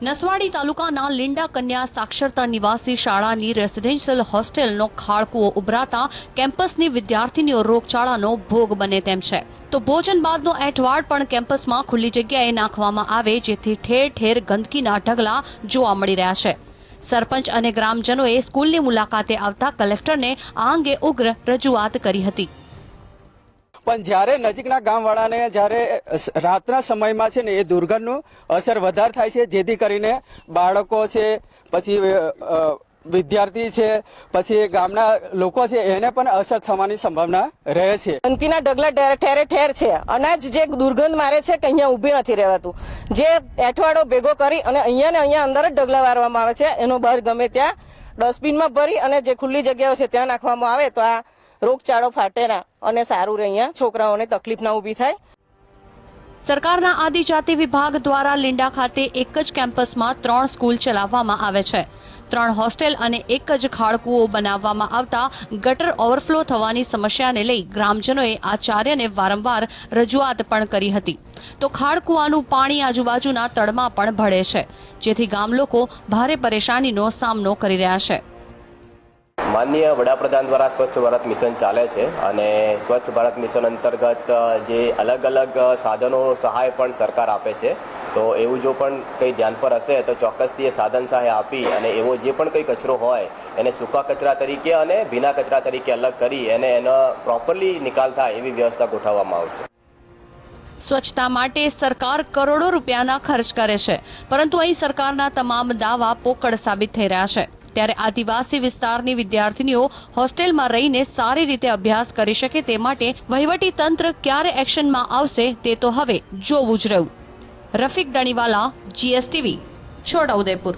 નસવાડી તાલુકાના લીંડા કન્યા સાક્ષરતા નિવાસી શાળાની રેસિડેન્શિયલ હોસ્ટેલનો ખાળકૂવો ઉભરાતા કેમ્પસની વિદ્યાર્થીનીઓ રોગચાળાનો ભોગ બને તેમ છે। તો ભોજન બાદનો એંઠવાડ પણ કેમ્પસમાં ખુલ્લી જગ્યાએ નાખવામાં આવે, જેથી ઠેર ઠેર ગંદકીના ઢગલા જોવા મળી રહ્યા છે। સરપંચ અને ગ્રામજનોએ સ્કૂલની મુલાકાતે આવતા કલેક્ટરને આ અંગે ઉગ્ર રજૂઆત કરી હતી। પણ જ્યારે નજીકના ગામવાળાને જ્યારે રાતના સમયમાં છે ને એ દુર્ગંધનું અસર વધારે થાય છે, જેથી કરીને બાળકો છે, પછી વિદ્યાર્થી છે, પછી ગામના લોકો છે, એને પણ અસર થવાની સંભાવના રહે છે। ગંદકીના ઢગલા ઠેરે ઠેર છે। અનાજ જે દુર્ગંધ મારે છે કે અહીંયા ઊભી નથી રહેવાતું, જે એઠવાડો ભેગો કરી અને અહીંયા ને અહીંયા અંદર જ ઢગલા વારવામાં આવે છે। એનો બહાર ગમે ત્યાં ડસ્ટબિનમાં ભરી અને જે ખુલ્લી જગ્યાઓ છે ત્યાં નાખવામાં આવે તો આ રોગચાળો ફાટે ના અને સારું રહે, અહીંયા છોકરાઓને તકલીફ ના ઊભી થાય। સરકારના આદિજાતિ વિભાગ દ્વારા લીંડા ખાતે એક જ કેમ્પસમાં 3 સ્કૂલ ચલાવવામાં આવે છે। 3 હોસ્ટેલ અને એક જ ખાળકૂવો બનાવવામાં આવતા ગટર ઓવરફ્લો થવાની સમસ્યાને લઈ ગ્રામજનોએ આચાર્યને વારંવાર રજૂઆત પણ કરી હતી। તો ખાળકૂવાનું પાણી આજુબાજુના તળમાં પણ ભળે છે, જેથી ગામ લોકો ભારે પરેશાનીનો સામનો કરી રહ્યા છે। માનનીય વડાપ્રધાન દ્વારા સ્વચ્છ ભારત મિશન ચાલે છે અને સ્વચ્છ ભારત મિશન અંતર્ગત જે અલગ અલગ સાધનો સહાય પણ સરકાર આપે છે। તો એવું જો પણ કંઈ ધ્યાન પર હશે તો ચોક્કસથી એ સાધન સહાય આપી અને એવો જે પણ કંઈ કચરો હોય એને સૂકા કચરા તરીકે અને ભીના કચરા તરીકે અલગ કરી એનો પ્રોપરલી નિકાલ થાય એવી વ્યવસ્થા ગોઠવવામાં આવશે। સ્વચ્છતા માટે સરકાર કરોડો રૂપિયાના ખર્ચ કરે છે, પરંતુ અહીં સરકારના તમામ દાવા પોકળ સાબિત થઈ રહ્યા છે। ત્યારે આદિવાસી વિસ્તારની વિદ્યાર્થીનીઓ હોસ્ટેલમાં રહીને સારી રીતે અભ્યાસ કરી શકે તે માટે વહીવટી તંત્ર ક્યારે એક્શનમાં આવશે તે તો હવે જોવું જ રહ્યું। રફીક ડણીવાલા, GSTV, છોટાઉદેપુર।